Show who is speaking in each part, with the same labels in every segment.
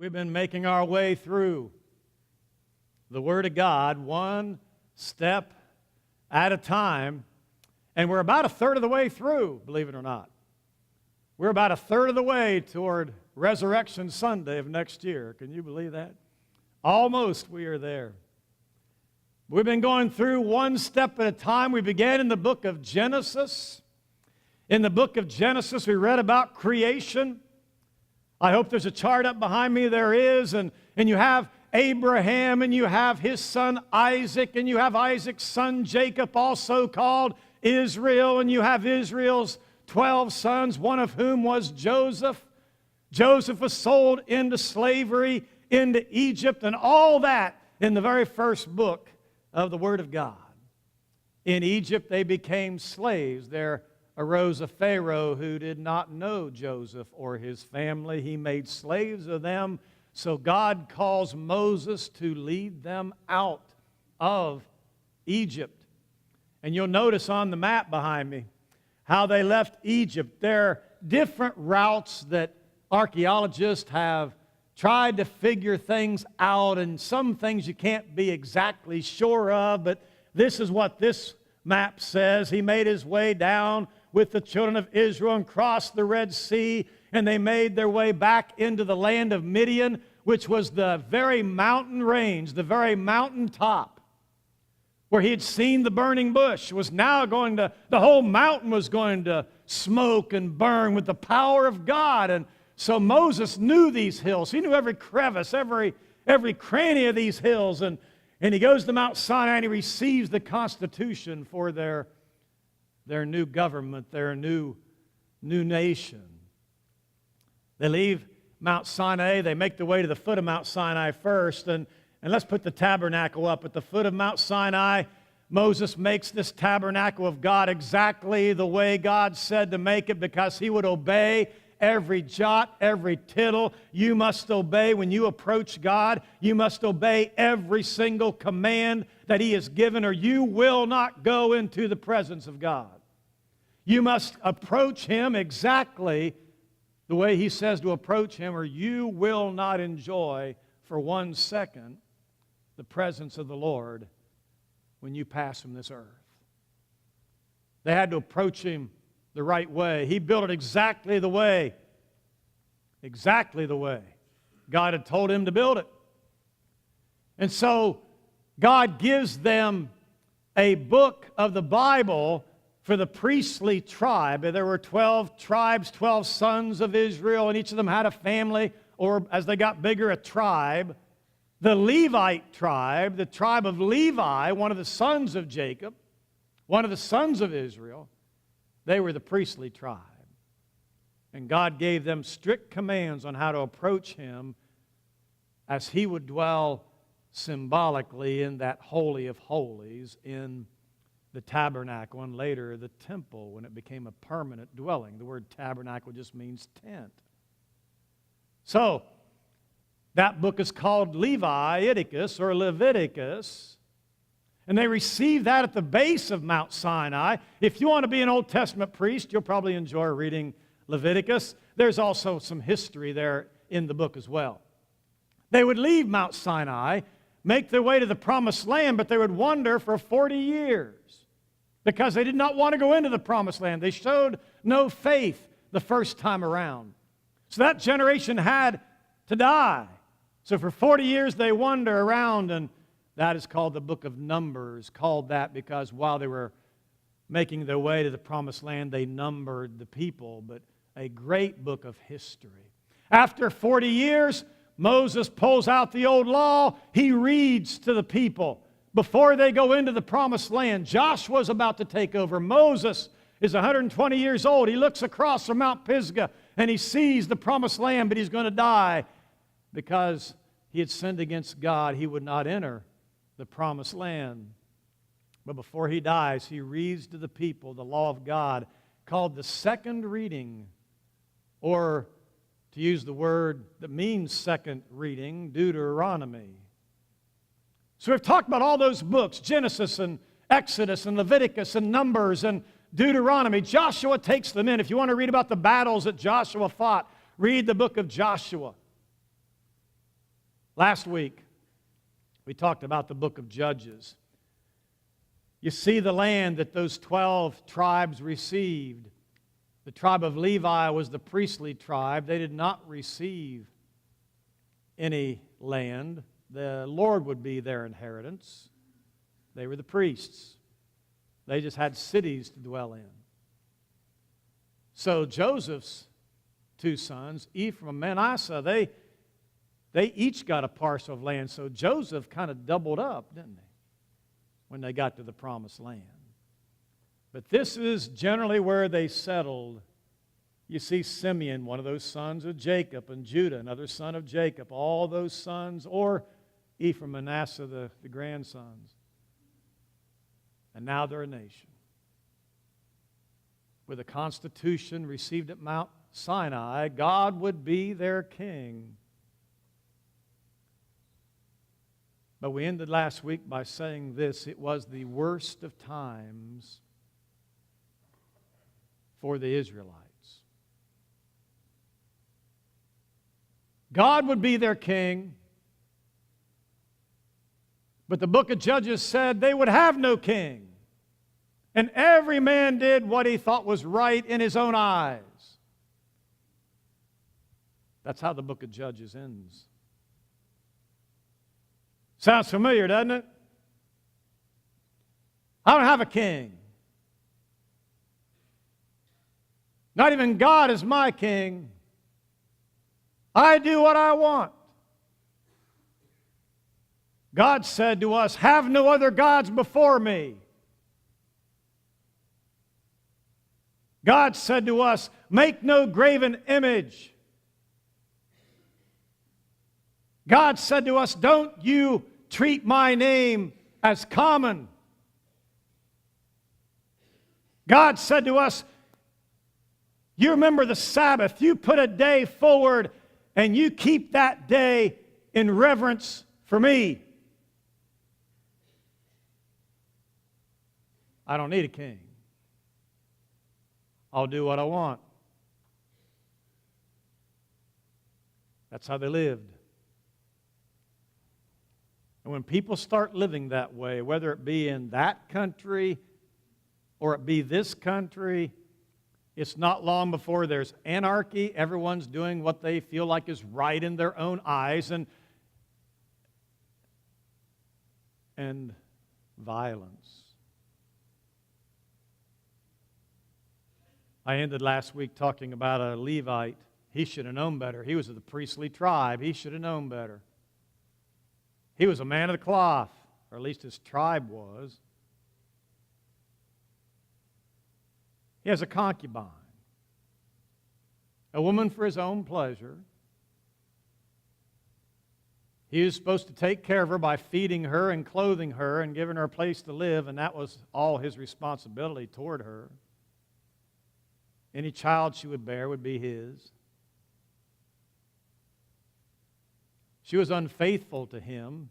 Speaker 1: We've been making our way through the Word of God one step at a time, and we're about a third of the way through, believe it or not. We're about a third of the way toward Resurrection Sunday of next year. Can you believe that? Almost we are there. We've been going through one step at a time. We began in the book of Genesis. In the book of Genesis, we read about creation. I hope there's a chart up behind me. There is. And you have Abraham, and you have his son Isaac, and you have Isaac's son Jacob, also called Israel, and you have Israel's 12 sons, one of whom was Joseph. Joseph was sold into slavery into Egypt, and all that in the very first book of the Word of God. In Egypt, they became slaves. There arose a Pharaoh who did not know Joseph or his family. He made slaves of them. So God calls Moses to lead them out of Egypt. And you'll notice on the map behind me how they left Egypt. There are different routes that archaeologists have tried to figure things out, and some things you can't be exactly sure of, but this is what this map says. He made his way down with the children of Israel and crossed the Red Sea, and they made their way back into the land of Midian, which was the very mountain range, the very mountain top, where he had seen the burning bush, was now going to, the whole mountain was going to smoke and burn with the power of God. And so Moses knew these hills. He knew every crevice, every cranny of these hills. And he goes to Mount Sinai and he receives the Constitution for their new government, their new nation. They leave Mount Sinai. They make their way to the foot of Mount Sinai first. And let's put the tabernacle up. At the foot of Mount Sinai, Moses makes this tabernacle of God exactly the way God said to make it, because he would obey every jot, every tittle. You must obey when you approach God. You must obey every single command that he has given, or you will not go into the presence of God. You must approach him exactly the way he says to approach him, or you will not enjoy for 1 second the presence of the Lord when you pass from this earth. They had to approach him the right way. He built it exactly the way God had told him to build it. And so God gives them a book of the Bible for the priestly tribe. There were 12 tribes, 12 sons of Israel, and each of them had a family, or as they got bigger, a tribe. The Levite tribe, the tribe of Levi, one of the sons of Jacob, one of the sons of Israel, they were the priestly tribe. And God gave them strict commands on how to approach him as he would dwell symbolically in that Holy of Holies in the tabernacle, and later the temple when it became a permanent dwelling. The word tabernacle just means tent. So, that book is called Leviticus or Leviticus, and they received that at the base of Mount Sinai. If you want to be an Old Testament priest, you'll probably enjoy reading Leviticus. There's also some history there in the book as well. They would leave Mount Sinai, make their way to the Promised Land, but they would wander for 40 years because they did not want to go into the Promised Land. They showed no faith the first time around. So that generation had to die. So for 40 years they wander around, and that is called the book of Numbers, called that because while they were making their way to the Promised Land, they numbered the people, but a great book of history. After 40 years, Moses pulls out the old law. He reads to the people before they go into the Promised Land. Joshua's about to take over. Moses is 120 years old. He looks across from Mount Pisgah and he sees the Promised Land, but he's going to die because he had sinned against God. He would not enter the Promised Land. But before he dies, he reads to the people the law of God, called the second reading, or to use the word that means second reading, Deuteronomy. So we've talked about all those books, Genesis and Exodus and Leviticus and Numbers and Deuteronomy. Joshua takes them in. If you want to read about the battles that Joshua fought, read the book of Joshua. Last week, we talked about the book of Judges. You see the land that those 12 tribes received. The tribe of Levi was the priestly tribe. They did not receive any land. The Lord would be their inheritance. They were the priests. They just had cities to dwell in. So Joseph's two sons, Ephraim and Manasseh, they each got a parcel of land. So Joseph kind of doubled up, didn't he, when they got to the promised land. But this is generally where they settled. You see Simeon, one of those sons of Jacob, and Judah, another son of Jacob, all those sons, or Ephraim and Manasseh, the grandsons. And now they're a nation. With a constitution received at Mount Sinai, God would be their king. But we ended last week by saying this: it was the worst of times for the Israelites. God would be their king, but the book of Judges said they would have no king. And every man did what he thought was right in his own eyes. That's how the book of Judges ends. Sounds familiar, doesn't it? I don't have a king. Not even God is my king. I do what I want. God said to us, "Have no other gods before me." God said to us, "Make no graven image." God said to us, "Don't you treat my name as common." God said to us, "You remember the Sabbath. You put a day forward and you keep that day in reverence for me." I don't need a king. I'll do what I want. That's how they lived. And when people start living that way, whether it be in that country or it be this country, it's not long before there's anarchy. Everyone's doing what they feel like is right in their own eyes, and violence. I ended last week talking about a Levite. He should have known better. He was of the priestly tribe. He should have known better. He was a man of the cloth, or at least his tribe was. He has a concubine, a woman for his own pleasure. He was supposed to take care of her by feeding her and clothing her and giving her a place to live, and that was all his responsibility toward her. Any child she would bear would be his. She was unfaithful to him.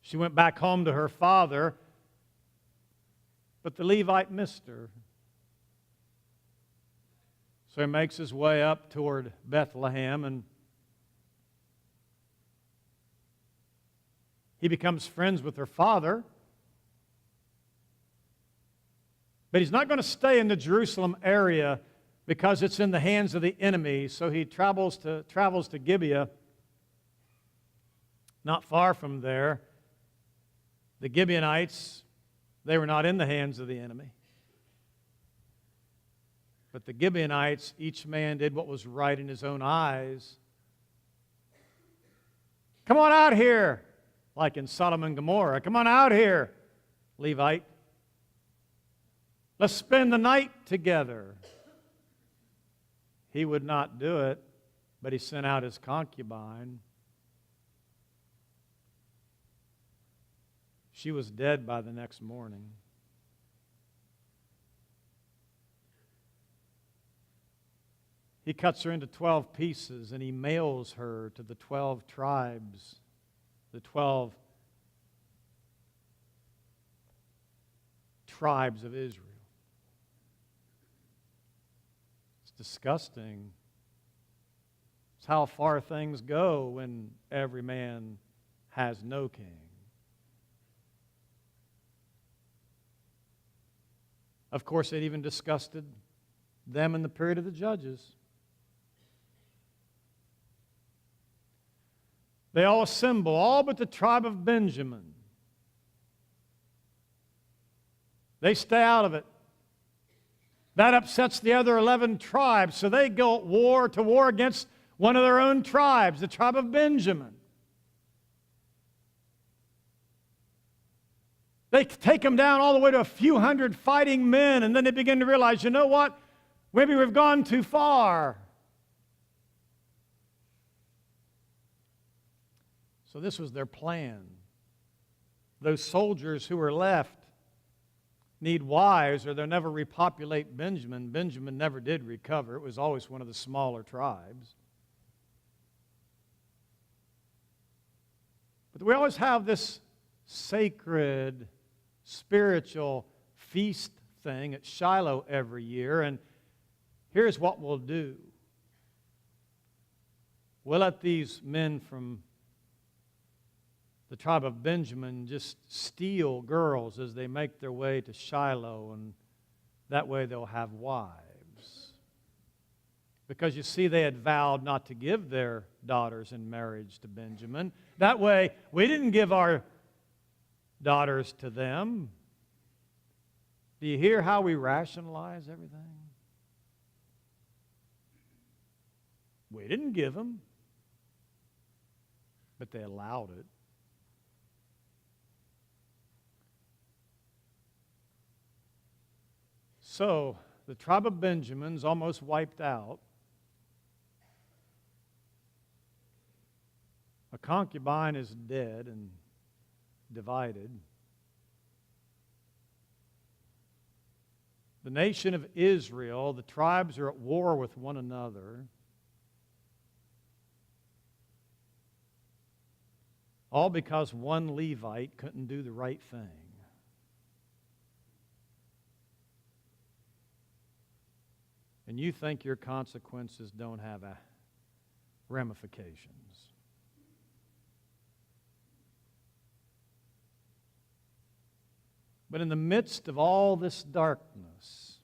Speaker 1: She went back home to her father, but the Levite missed her. So he makes his way up toward Bethlehem, and he becomes friends with her father. But he's not going to stay in the Jerusalem area because it's in the hands of the enemy. So he travels to Gibeah, not far from there. The Gibeonites, they were not in the hands of the enemy. But the Gibeonites, each man did what was right in his own eyes. Come on out here, like in Sodom and Gomorrah. Come on out here, Levite. Let's spend the night together. He would not do it, but he sent out his concubine. She was dead by the next morning. He cuts her into 12 pieces and he mails her to the 12 tribes, the 12 tribes of Israel. It's disgusting. It's how far things go when every man has no king. Of course, it even disgusted them in the period of the judges. They all assemble, all but the tribe of Benjamin. They stay out of it. That upsets the other 11 tribes, so they go to war against one of their own tribes, the tribe of Benjamin. They take them down all the way to a few hundred fighting men, and then they begin to realize, you know what? Maybe we've gone too far. So this was their plan. Those soldiers who were left need wives or they'll never repopulate Benjamin. Benjamin never did recover. It was always one of the smaller tribes. But we always have this sacred, spiritual feast thing at Shiloh every year, and here's what we'll do. We'll let these men from the tribe of Benjamin just steal girls as they make their way to Shiloh, and that way they'll have wives. Because you see, they had vowed not to give their daughters in marriage to Benjamin. That way, we didn't give our daughters to them. Do you hear how we rationalize everything? We didn't give them, but they allowed it. So, the tribe of Benjamin's almost wiped out. A concubine is dead and divided. The nation of Israel, the tribes are at war with one another. All because one Levite couldn't do the right thing. And you think your consequences don't have ramifications. But in the midst of all this darkness,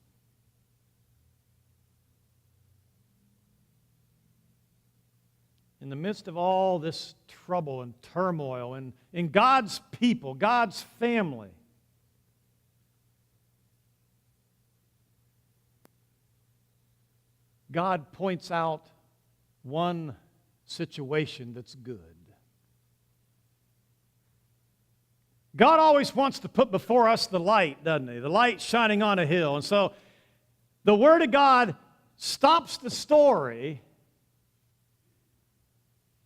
Speaker 1: in the midst of all this trouble and turmoil, and in God's people, God's family, God points out one situation that's good. God always wants to put before us the light, doesn't He? The light shining on a hill. And so the Word of God stops the story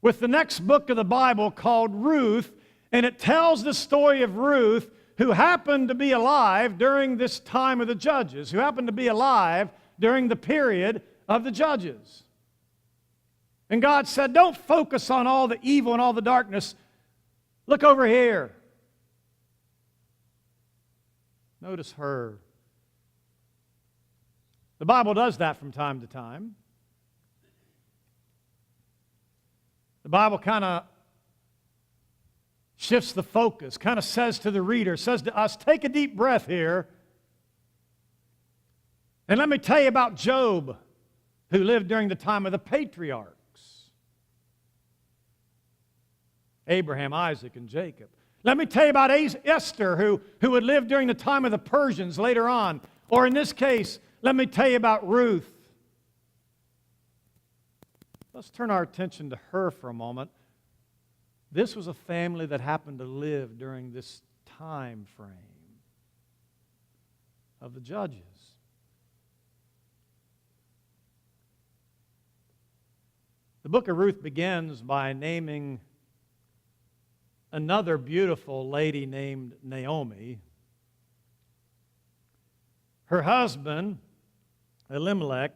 Speaker 1: with the next book of the Bible called Ruth, and it tells the story of Ruth, who happened to be alive during this time of the judges, who happened to be alive during the period of the judges. And God said, don't focus on all the evil and all the darkness. Look over here. Notice her. The Bible does that from time to time. The Bible kind of shifts the focus, kind of says to the reader, says to us, take a deep breath here, and let me tell you about Job, who lived during the time of the patriarchs. Abraham, Isaac, and Jacob. Let me tell you about Esther, who would live during the time of the Persians later on. Or in this case, let me tell you about Ruth. Let's turn our attention to her for a moment. This was a family that happened to live during this time frame of the judges. The book of Ruth begins by naming another beautiful lady named Naomi. Her husband, Elimelech,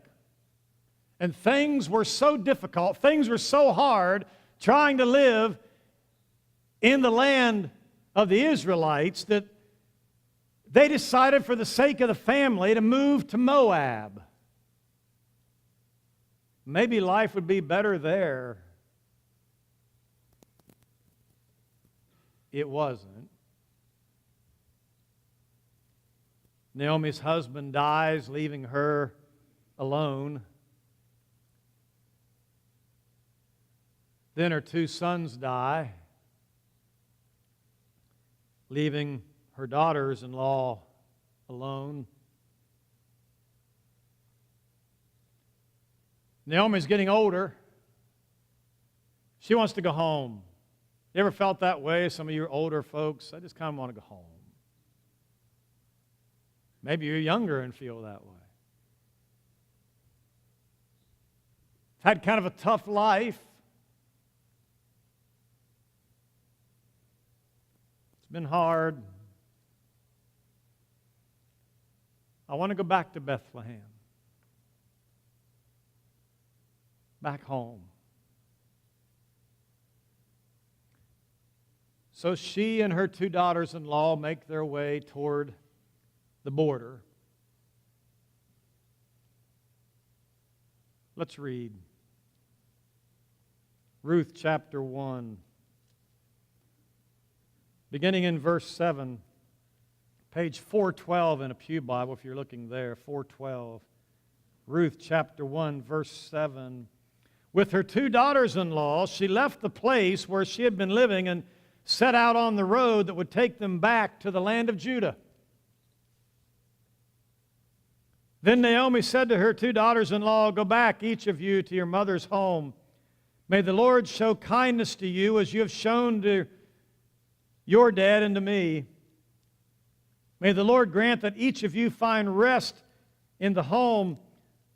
Speaker 1: and things were so difficult, things were so hard trying to live in the land of the Israelites that they decided for the sake of the family to move to Moab. maybe life would be better there. It wasn't. Naomi's husband dies, leaving her alone. Then her two sons die, leaving her daughters-in-law alone. Naomi's getting older. She wants to go home. You ever felt that way? Some of you older folks, I just kind of want to go home. Maybe you're younger and feel that way. Had kind of a tough life. It's been hard. I want to go back to Bethlehem. Back home. So she and her two daughters-in-law make their way toward the border. Let's read. Ruth chapter 1. Beginning in verse 7. Page 412 in a pew Bible, if you're looking there, 412. Ruth chapter 1, verse 7. With her two daughters-in-law, she left the place where she had been living and set out on the road that would take them back to the land of Judah. Then Naomi said to her two daughters-in-law, "Go back, each of you, to your mother's home. May the Lord show kindness to you as you have shown to your dad and to me. May the Lord grant that each of you find rest in the home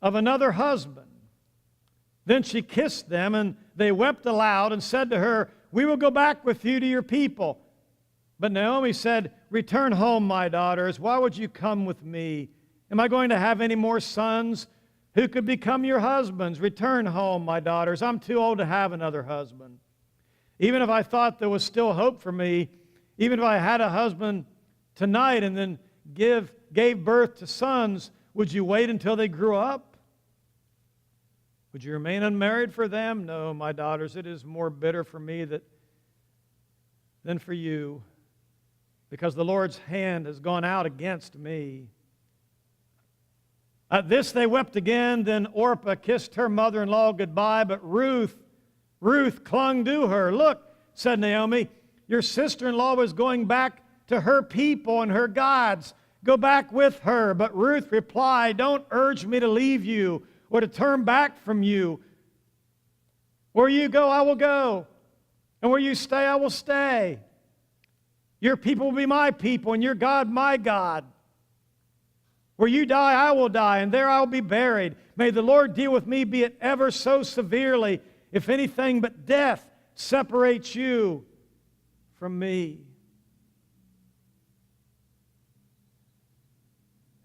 Speaker 1: of another husband." Then she kissed them, and they wept aloud and said to her, "We will go back with you to your people." But Naomi said, "Return home, my daughters. Why would you come with me? Am I going to have any more sons who could become your husbands? Return home, my daughters. I'm too old to have another husband. Even if I thought there was still hope for me, even if I had a husband tonight and then gave birth to sons, would you wait until they grew up? Would you remain unmarried for them? No, my daughters, it is more bitter for me than for you, because the Lord's hand has gone out against me." At this they wept again. Then Orpah kissed her mother-in-law goodbye, but Ruth clung to her. "Look," said Naomi, "your sister-in-law was going back to her people and her gods. Go back with her." But Ruth replied, "Don't urge me to leave you or to turn back from you. Where you go, I will go, and where you stay, I will stay. Your people will be my people, and your God my God. Where you die, I will die, and there I will be buried. May the Lord deal with me, be it ever so severely, if anything but death separates you from me."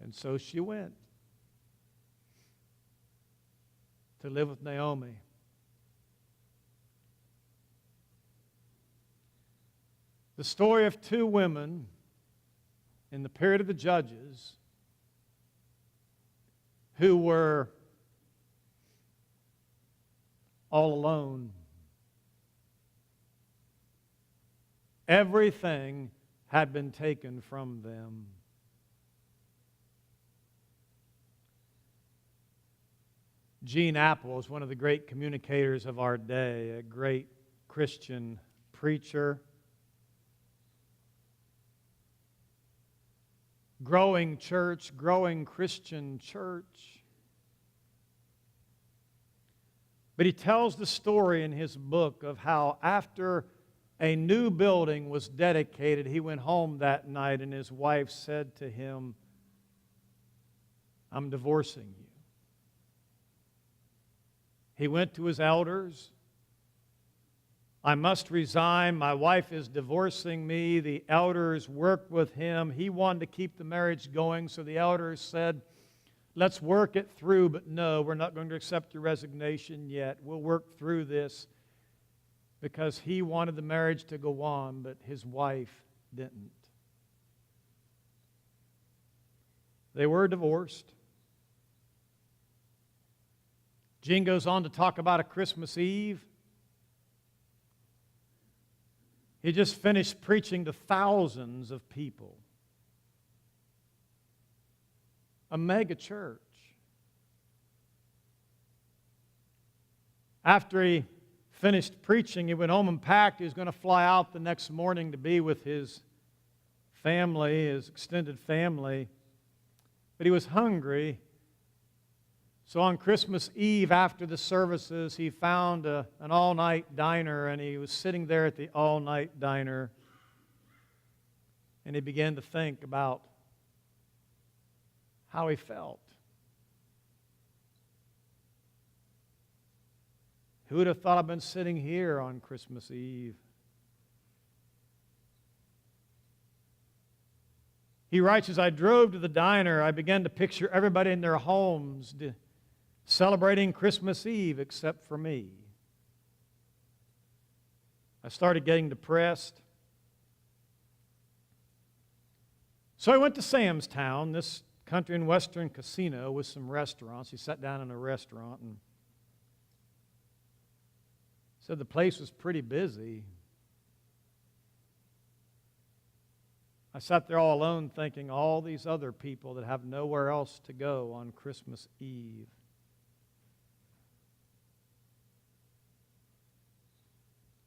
Speaker 1: And so she went to live with Naomi. The story of two women in the period of the Judges who were all alone. Everything had been taken from them. Gene Apple is one of the great communicators of our day, a great Christian preacher. Growing church, growing Christian church. But he tells the story in his book of how after a new building was dedicated, he went home that night and his wife said to him, "I'm divorcing you." He went to his elders. "I must resign. My wife is divorcing me." The elders worked with him. He wanted to keep the marriage going, so the elders said, "Let's work it through, but no, we're not going to accept your resignation yet. We'll work through this," because he wanted the marriage to go on, but his wife didn't. They were divorced. Gene goes on to talk about a Christmas Eve. He just finished preaching to thousands of people. A mega church. After he finished preaching, he went home and packed. He was going to fly out the next morning to be with his family, his extended family. But he was hungry. So on Christmas Eve, after the services, he found an all-night diner, and he was sitting there at the all-night diner, and he began to think about how he felt. Who would have thought I've been sitting here on Christmas Eve? He writes, as I drove to the diner, I began to picture everybody in their homes celebrating Christmas Eve except for me. I started getting depressed. So I went to Sam's Town, this country and western casino with some restaurants. He sat down in a restaurant and said the place was pretty busy. I sat there all alone thinking all these other people that have nowhere else to go on Christmas Eve.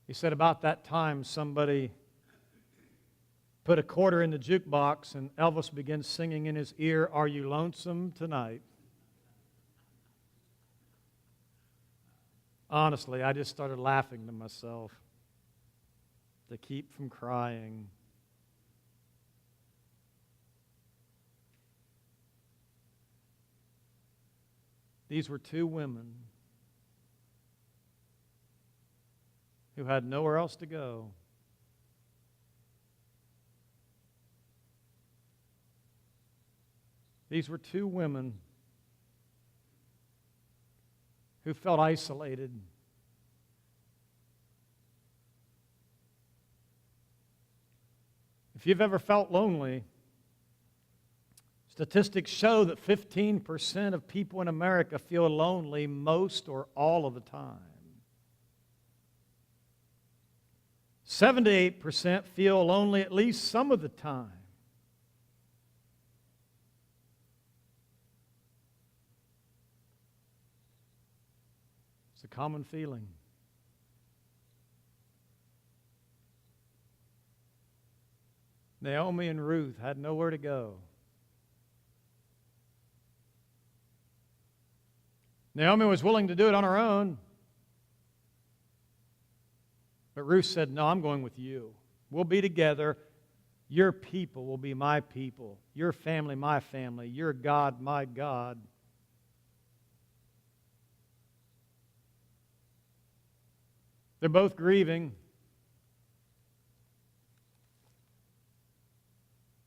Speaker 1: He said about that time somebody put a quarter in the jukebox and Elvis began singing in his ear, "Are you lonesome tonight?" Honestly, I just started laughing to myself to keep from crying. These were two women who had nowhere else to go. These were two women who felt isolated. If you've ever felt lonely, statistics show that 15% of people in America feel lonely most or all of the time. 78% feel lonely at least some of the time. It's a common feeling. Naomi and Ruth had nowhere to go. Naomi was willing to do it on her own. But Ruth said, "No, I'm going with you. We'll be together. Your people will be my people. Your family, my family. Your God, my God." They're both grieving.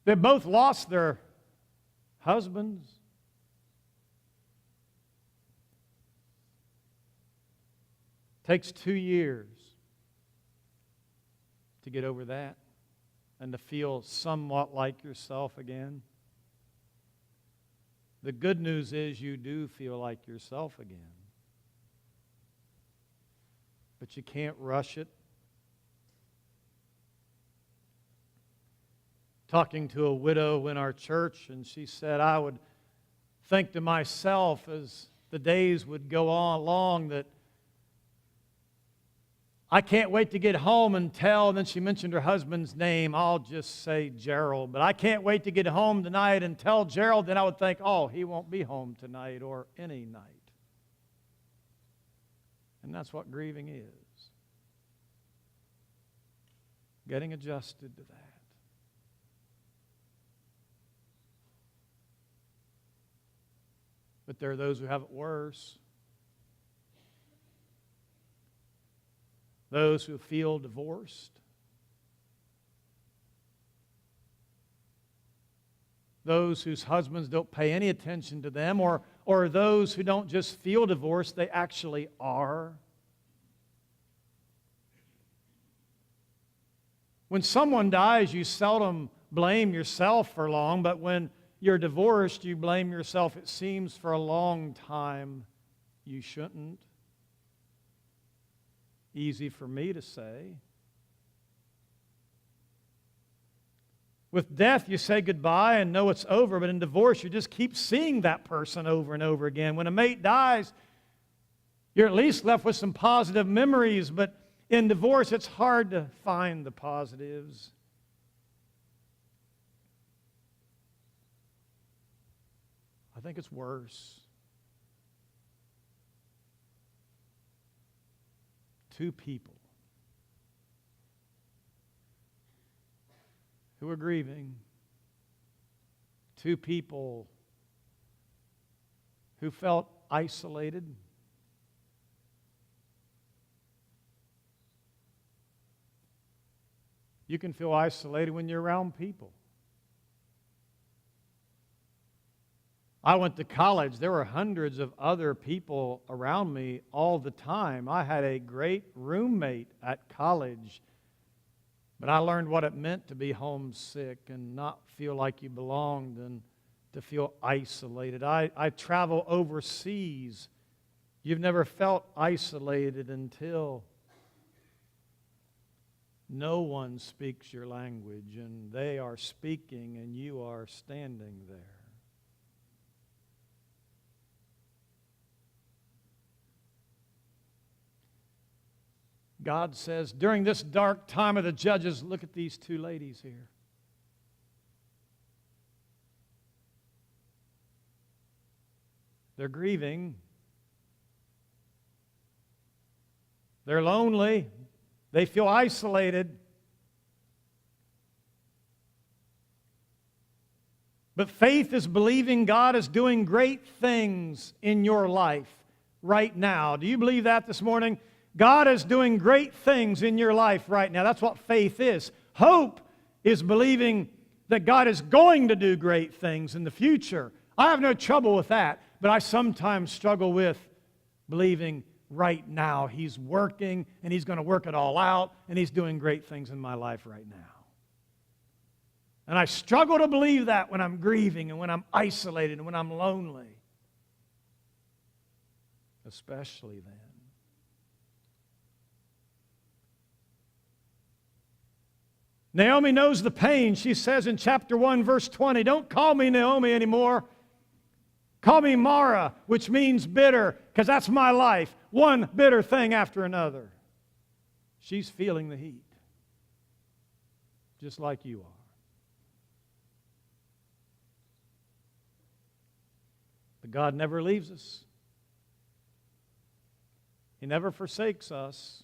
Speaker 1: They both lost their husbands. It takes 2 years to get over that and to feel somewhat like yourself again. The good news is you do feel like yourself again. But you can't rush it. Talking to a widow in our church, and she said, I would think to myself as the days would go on along that I can't wait to get home and tell, and then she mentioned her husband's name. I'll just say Gerald. But I can't wait to get home tonight and tell Gerald. Then I would think, oh, he won't be home tonight or any night. And that's what grieving is. Getting adjusted to that. But there are those who have it worse. Those who feel divorced. Those whose husbands don't pay any attention to them, or those who don't just feel divorced, they actually are. When someone dies, you seldom blame yourself for long, but when you're divorced, you blame yourself, it seems, for a long time. you shouldn't. Easy for me to say. With death, you say goodbye and know it's over, but in divorce, you just keep seeing that person over and over again. When a mate dies, you're at least left with some positive memories, but in divorce, it's hard to find the positives. I think it's worse. Two people who are grieving. Two people who felt isolated. You can feel isolated when you're around people. I went to college. There were hundreds of other people around me all the time. I had a great roommate at college, but I learned what it meant to be homesick and not feel like you belonged and to feel isolated. I travel overseas. You've never felt isolated until no one speaks your language and they are speaking and you are standing there. God says, during this dark time of the judges, look at these two ladies here. They're grieving. They're lonely. They feel isolated. But faith is believing God is doing great things in your life right now. Do you believe that this morning? God is doing great things in your life right now. That's what faith is. Hope is believing that God is going to do great things in the future. I have no trouble with that, but I sometimes struggle with believing right now He's working and He's going to work it all out and He's doing great things in my life right now. And I struggle to believe that when I'm grieving and when I'm isolated and when I'm lonely. Especially then. Naomi knows the pain. She says in chapter 1, verse 20, don't call me Naomi anymore. Call me Mara, which means bitter, because that's my life. One bitter thing after another. She's feeling the heat, just like you are. But God never leaves us. He never forsakes us.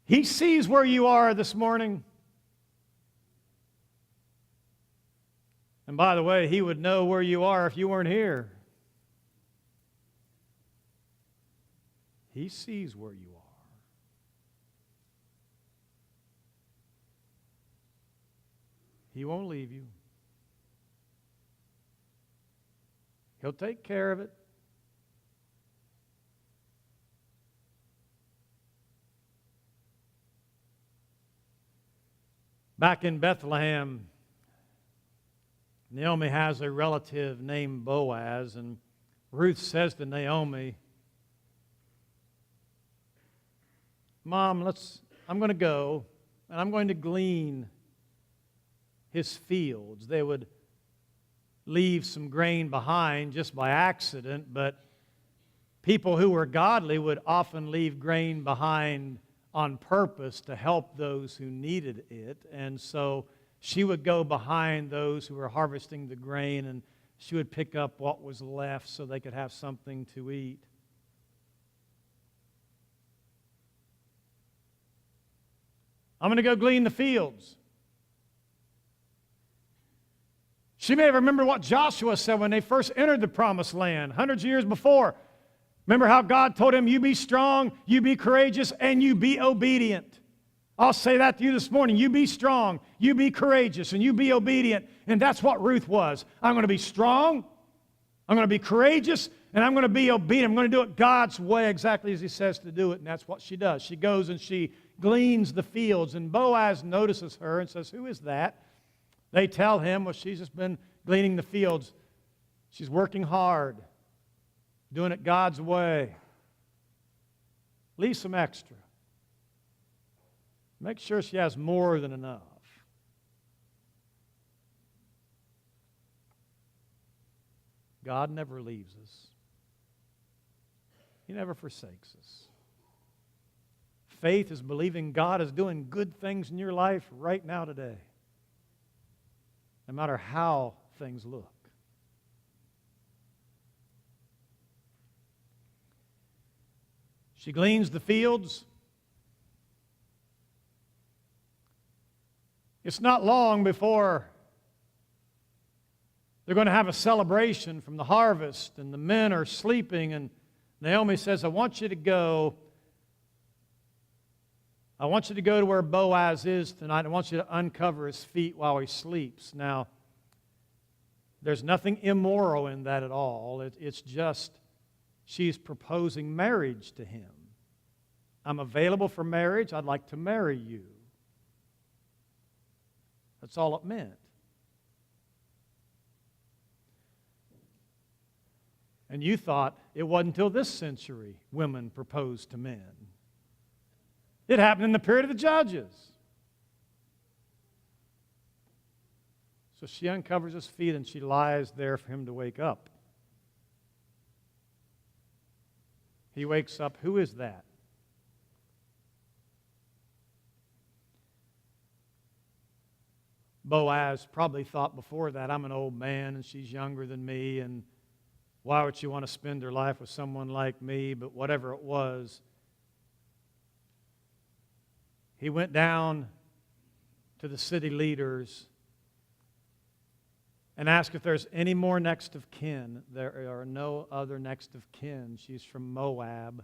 Speaker 1: He sees where you are this morning. And by the way, He would know where you are if you weren't here. He sees where you are. He won't leave you. He'll take care of it. Back in Bethlehem, Naomi has a relative named Boaz, and Ruth says to Naomi, Mom, I'm going to go, and I'm going to glean his fields. They would leave some grain behind just by accident, but people who were godly would often leave grain behind on purpose to help those who needed it. And so she would go behind those who were harvesting the grain, and she would pick up what was left so they could have something to eat. I'm going to go glean the fields. She may have remembered what Joshua said when they first entered the promised land, hundreds of years before. Remember how God told him, you be strong, you be courageous, and you be obedient. I'll say that to you this morning. You be strong, you be courageous, and you be obedient. And that's what Ruth was. I'm going to be strong, I'm going to be courageous, and I'm going to be obedient. I'm going to do it God's way exactly as He says to do it. And that's what she does. She goes and she gleans the fields. And Boaz notices her and says, who is that? They tell him, well, she's just been gleaning the fields. She's working hard, doing it God's way. Leave some extra. Make sure she has more than enough. God never leaves us. He never forsakes us. Faith is believing God is doing good things in your life right now today, no matter how things look. She gleans the fields. It's not long before they're going to have a celebration from the harvest, and the men are sleeping, and Naomi says, I want you to go to where Boaz is tonight. I want you to uncover his feet while he sleeps. Now, there's nothing immoral in that at all. It's just she's proposing marriage to him. I'm available for marriage. I'd like to marry you. That's all it meant. And you thought it wasn't until this century women proposed to men. It happened in the period of the Judges. So she uncovers his feet and she lies there for him to wake up. He wakes up. Who is that? Boaz probably thought before that, I'm an old man and she's younger than me, and why would she want to spend her life with someone like me? But whatever it was, he went down to the city leaders and asked if there's any more next of kin. There are no other next of kin. She's from Moab.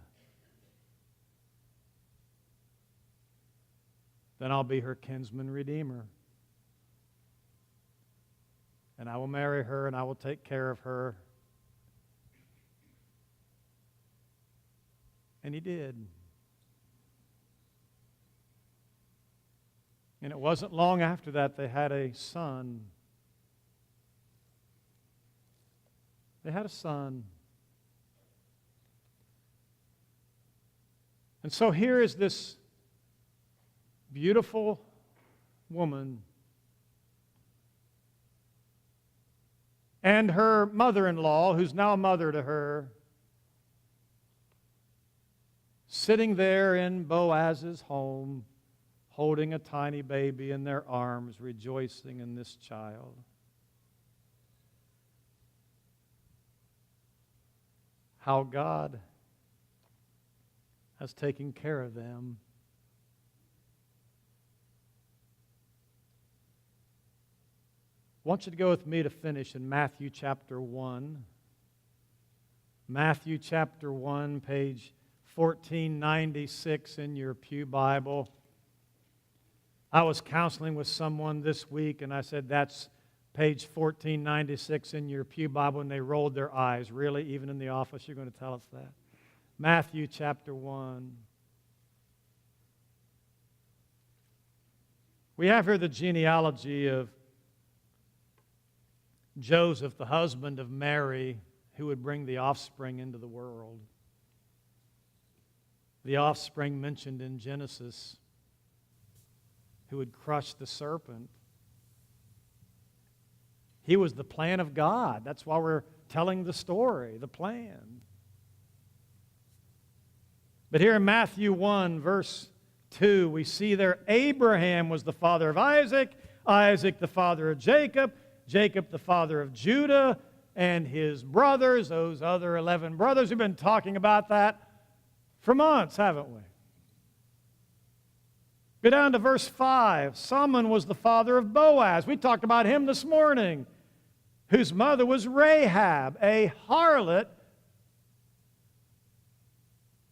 Speaker 1: Then I'll be her kinsman redeemer. And I will marry her and I will take care of her. And he did. And it wasn't long after that they had a son. They had a son. And so here is this beautiful woman and her mother-in-law, who's now a mother to her, sitting there in Boaz's home, holding a tiny baby in their arms, rejoicing in this child. How God has taken care of them. I want you to go with me to finish in Matthew chapter 1. Matthew chapter 1, page 1496 in your pew Bible. I was counseling with someone this week, and I said, that's page 1496 in your pew Bible, and they rolled their eyes. Really? Even in the office, you're going to tell us that? Matthew chapter 1. We have here the genealogy of Joseph, the husband of Mary, who would bring the offspring into the world. The offspring mentioned in Genesis, who would crush the serpent. He was the plan of God. That's why we're telling the story, the plan. But here in Matthew 1, verse 2, we see there Abraham was the father of Isaac, Isaac the father of Jacob, Jacob the father of Judah, and his brothers, those other 11 brothers. We've been talking about that for months, haven't we? Go down to verse 5. Solomon was the father of Boaz. We talked about him this morning, whose mother was Rahab, a harlot.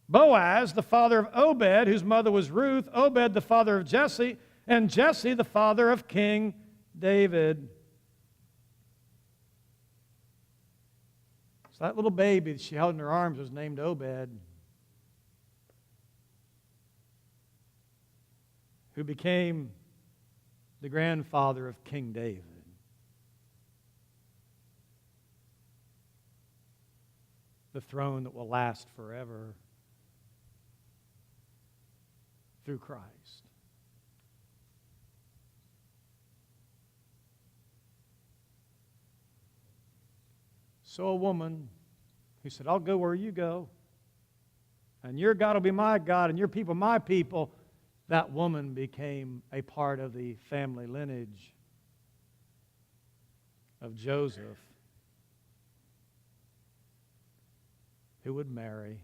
Speaker 1: Boaz, the father of Obed, whose mother was Ruth. Obed, the father of Jesse. And Jesse, the father of King David. So that little baby that she held in her arms was named Obed, who became the grandfather of King David. the throne that will last forever through Christ. So a woman who said, I'll go where you go, and your God will be my God, and your people my people, that woman became a part of the family lineage of Joseph, who would marry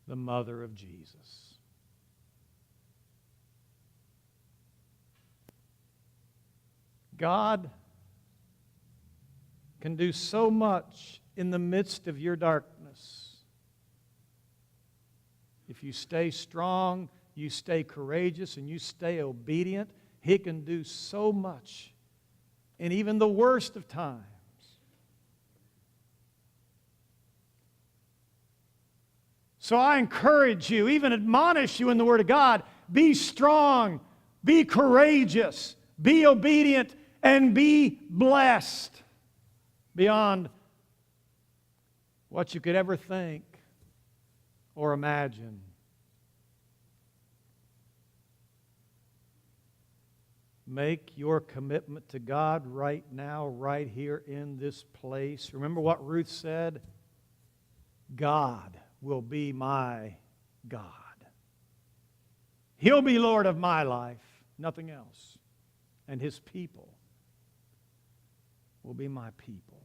Speaker 1: the mother of Jesus. God can do so much in the midst of your darkness. If you stay strong, you stay courageous, and you stay obedient, He can do so much in even the worst of times. So I encourage you, even admonish you in the Word of God, be strong, be courageous, be obedient, and be blessed beyond what you could ever think or imagine. Make your commitment to God right now, right here in this place. Remember what Ruth said? God will be my God. He'll be Lord of my life, nothing else. And His people will be my people.